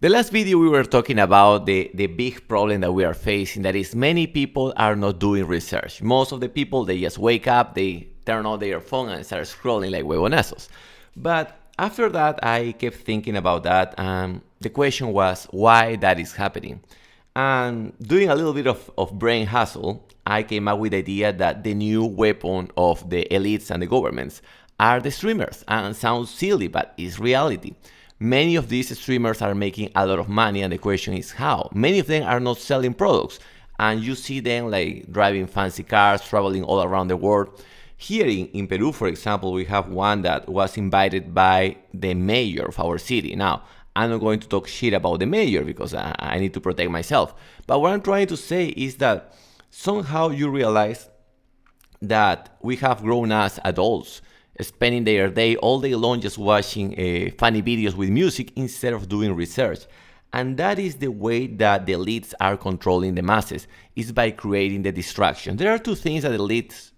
The last video we were talking about the big problem that we are facing, that is many people are not doing research. Most of the people, they just wake up, they turn on their phone and start scrolling like huevonazos. But after that, I kept thinking about that, and the question was why that is happening. And doing a little bit of brain hustle, I came up with the idea that the new weapon of the elites and the governments are the streamers. And it sounds silly, but it's reality. Many of these streamers are making a lot of money, and the question is how. Many of them are not selling products, and you see them like driving fancy cars, traveling all around the world. Here in Peru, for example, we have one that was invited by the mayor of our city. Now, I'm not going to talk shit about the mayor because I need to protect myself. But what I'm trying to say is that somehow you realize that we have grown as adults, spending their day all day long just watching funny videos with music instead of doing research. And that is the way that the elites are controlling the masses, is by creating the distraction. There are two things that the elites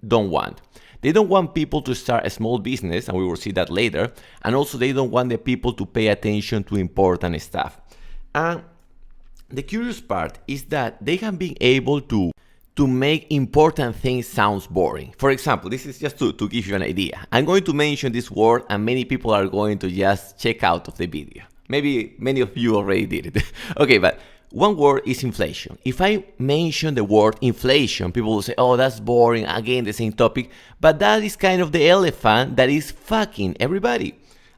don't want. They don't want people to start a small business, and we will see that later, and also they don't want the people to pay attention to important stuff. And the curious part is that they have been able to make important things sound boring. For example, this is just to give you an idea. I'm going to mention this word and many people are going to just check out of the video. Maybe many of you already did it. Okay, but one word is inflation. If I mention the word inflation, people will say, oh, that's boring, again, the same topic. But that is kind of the elephant that is fucking everybody.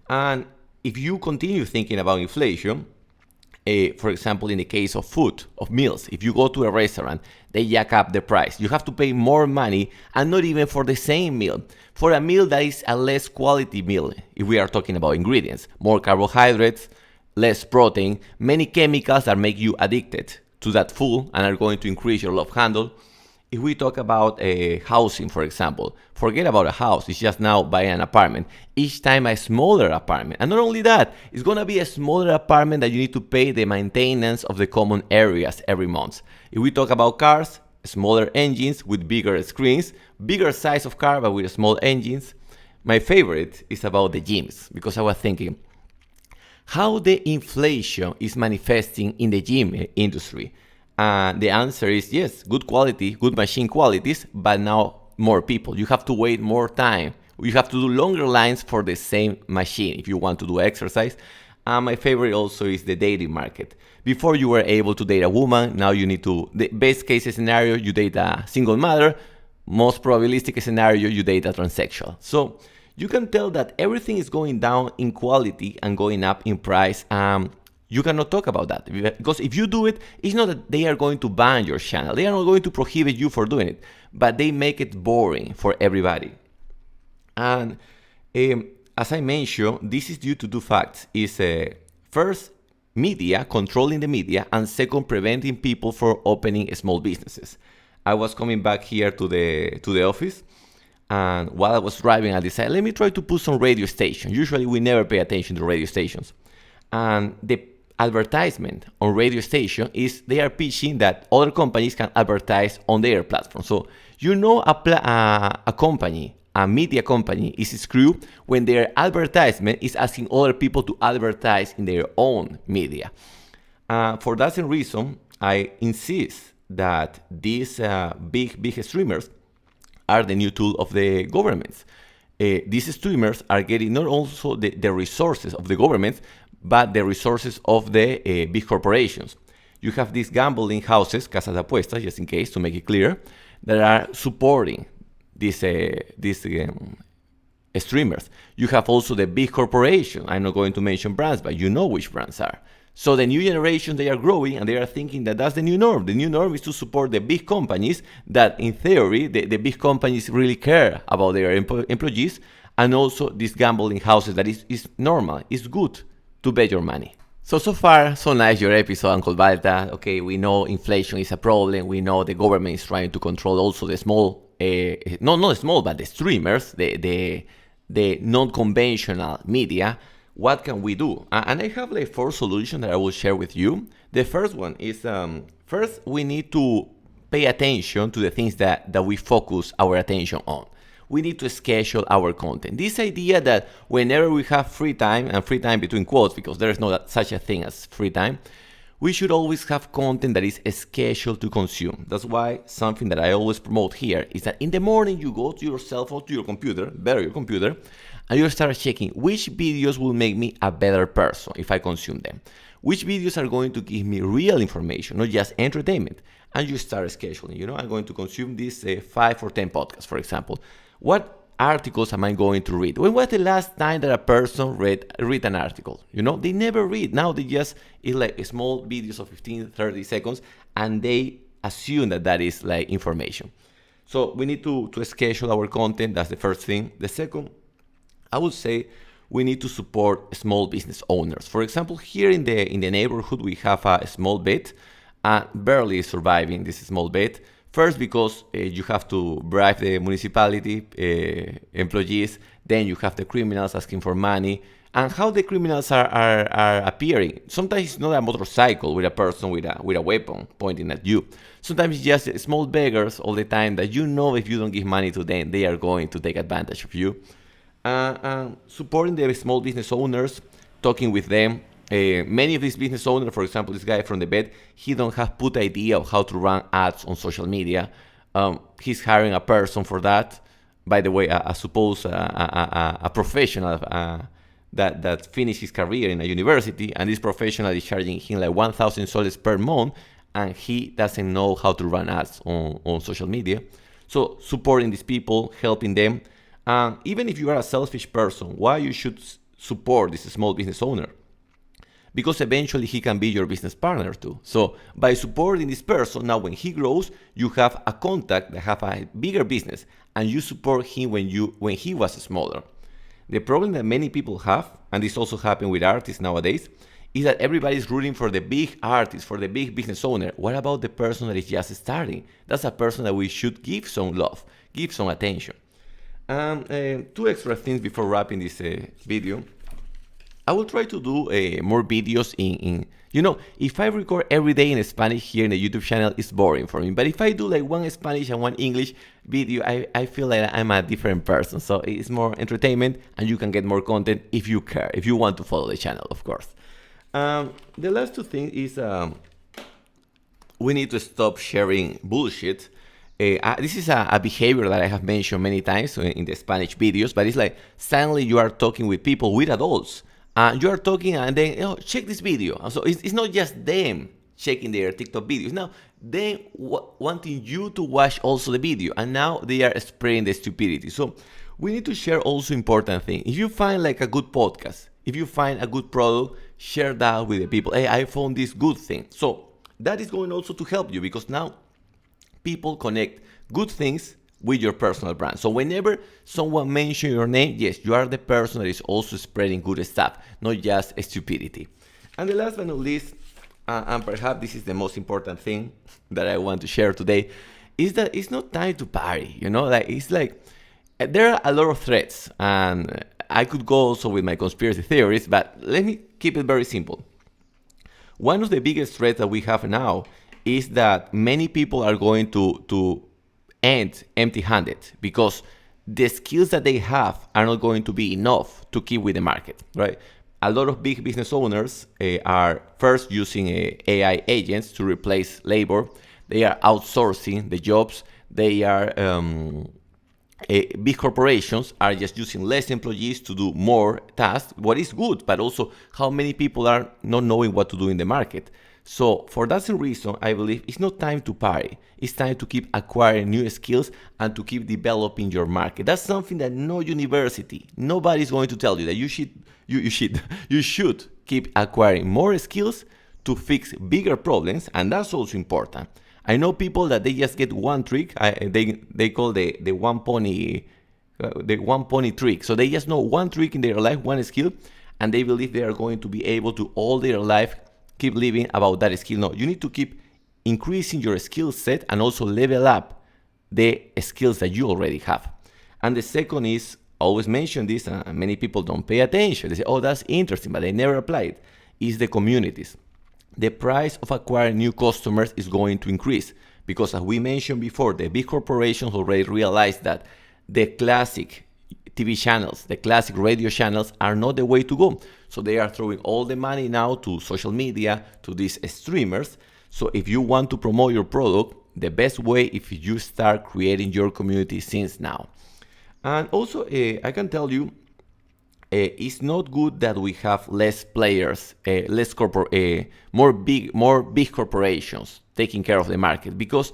And if you continue thinking about inflation, for example, in the case of food, of meals, if you go to a restaurant, they jack up the price. You have to pay more money, and not even for the same meal. For a meal that is a less quality meal, if we are talking about ingredients, more carbohydrates, less protein, many chemicals that make you addicted to that food and are going to increase your love handle. If we talk about housing, for example, forget about a house, it's just now buying an apartment. Each time a smaller apartment. And not only that, it's going to be a smaller apartment that you need to pay the maintenance of the common areas every month. If we talk about cars, smaller engines with bigger screens, bigger size of car but with small engines. My favorite is about the gyms, because I was thinking how the inflation is manifesting in the gym industry. The answer is yes, good quality, good machine qualities, but now more people. You have to wait more time. You have to do longer lines for the same machine if you want to do exercise. My favorite also is the dating market. Before you were able to date a woman, now you need to, the best case scenario, you date a single mother. Most probabilistic scenario, you date a transsexual. So you can tell that everything is going down in quality and going up in price. You cannot talk about that, because if you do it, it's not that they are going to ban your channel. They are not going to prohibit you for doing it, but they make it boring for everybody. And as I mentioned, this is due to two facts. Is first, media, controlling the media, and second, preventing people from opening small businesses. I was coming back here to the office, and while I was driving, I decided, let me try to put some radio stations. Usually we never pay attention to radio stations. And the advertisement on radio station is they are pitching that other companies can advertise on their platform. So you know a company, a media company is screwed when their advertisement is asking other people to advertise in their own media. For that same reason, I insist that these big streamers are the new tool of the governments. These streamers are getting not also the resources of the governments, but the resources of the big corporations. You have these gambling houses, casas de apuestas, just in case, to make it clear, that are supporting these streamers. You have also the big corporation. I'm not going to mention brands, but you know which brands are. So the new generation, they are growing, and they are thinking that that's the new norm. The new norm is to support the big companies that, in theory, the big companies really care about their employees, and also these gambling houses that is normal, is good to bet your money. So far, so nice your episode, Uncle Balta. Okay, we know inflation is a problem. We know the government is trying to control also the small, not small, but the streamers, the non-conventional media. What can we do? And I have like 4 solutions that I will share with you. The first one is, first we need to pay attention to the things that we focus our attention on. we need to schedule our content. This idea that whenever we have free time, and free time between quotes, because there is no such a thing as free time, we should always have content that is scheduled to consume. That's why something that I always promote here is that in the morning you go to your cell phone, to your computer, better your computer, and you start checking which videos will make me a better person if I consume them. Which videos are going to give me real information, not just entertainment. And you start scheduling. I'm going to consume these 5 or 10 podcasts, for example. What articles am I going to read? When was the last time that a person read an article? They never read. Now they just, it's like small videos of 15, 30 seconds, and they assume that is like information. So we need to schedule our content. That's the first thing. The second, I would say we need to support small business owners. For example, here in the neighborhood, we have a small bit, barely surviving this small bit. First, because you have to bribe the municipality employees. Then you have the criminals asking for money. And how the criminals are appearing. Sometimes it's not a motorcycle with a person with a weapon pointing at you. Sometimes it's just small beggars all the time that if you don't give money to them, they are going to take advantage of you. Supporting the small business owners, talking with them. Many of these business owners, for example, this guy from the bed, he don't have put idea of how to run ads on social media. He's hiring a person for that. By the way, I suppose a professional that finished his career in a university, and this professional is charging him like 1,000 soles per month, and he doesn't know how to run ads on social media. So supporting these people, helping them. Even if you are a selfish person, why you should support this small business owner? Because eventually he can be your business partner too. So by supporting this person, now when he grows, you have a contact that have a bigger business, and you support him when he was smaller. The problem that many people have, and this also happens with artists nowadays, is that everybody's rooting for the big artist, for the big business owner. What about the person that is just starting? That's a person that we should give some love, give some attention. 2 extra things before wrapping this video. I will try to do more videos in if I record every day in Spanish here in the YouTube channel, it's boring for me. But if I do like one Spanish and one English video, I feel like I'm a different person. So it's more entertainment, and you can get more content if you care, if you want to follow the channel, of course. The last 2 things is we need to stop sharing bullshit. This is a behavior that I have mentioned many times in the Spanish videos, but it's like suddenly you are talking with people, with adults. You are talking and then, check this video. So it's not just them checking their TikTok videos. Now, they wanting you to watch also the video. And now they are spreading the stupidity. So we need to share also important things. If you find like a good podcast, if you find a good product, share that with the people. Hey, I found this good thing. So that is going also to help you, because now people connect good things with your personal brand. So whenever someone mentions your name, yes, you are the person that is also spreading good stuff, not just stupidity. And the last but not least, and perhaps this is the most important thing that I want to share today, is that it's not time to party. It's like there are a lot of threats, and I could go also with my conspiracy theories, but let me keep it very simple. One of the biggest threats that we have now is that many people are going to end empty-handed, because the skills that they have are not going to be enough to keep with the market, right? A lot of big business owners are first using AI agents to replace labor. They are outsourcing the jobs. They are big corporations are just using less employees to do more tasks, what is good, but also how many people are not knowing what to do in the market. So for that reason, I believe it's not time to party. It's time to keep acquiring new skills and to keep developing your market. That's something that no university, nobody's going to tell you, that you should keep acquiring more skills to fix bigger problems, and that's also important. I know people that they just get one trick. They call the one pony trick. So they just know one trick in their life, one skill, and they believe they are going to be able to all their life keep living about that skill. No, you need to keep increasing your skill set and also level up the skills that you already have. And the second is, always mention this, and many people don't pay attention. They say, oh, that's interesting, but they never apply it, is the communities. The price of acquiring new customers is going to increase because, as we mentioned before, the big corporations already realized that the classic TV channels, the classic radio channels are not the way to go. So they are throwing all the money now to social media, to these streamers. So if you want to promote your product, the best way is if you start creating your community since now. And also, I can tell you, it's not good that we have less players, more big corporations taking care of the market, because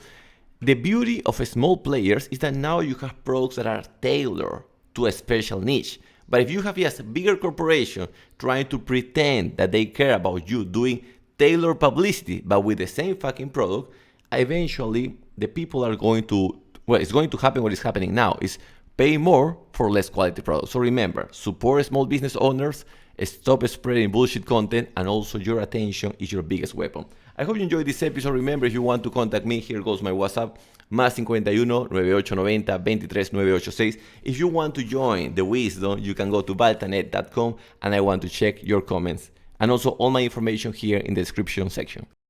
the beauty of small players is that now you have products that are tailored to a special niche. But if you have just a bigger corporation trying to pretend that they care about you doing tailored publicity, but with the same fucking product, eventually the people are going to, well, it's going to happen what is happening now, is pay more for less quality products. So remember, support small business owners, stop spreading bullshit content, and also your attention is your biggest weapon. I hope you enjoyed this episode. Remember, if you want to contact me, here goes my WhatsApp, +51 9890 23 986. If you want to join the wisdom, you can go to baltanet.com, and I want to check your comments. And also all my information here in the description section.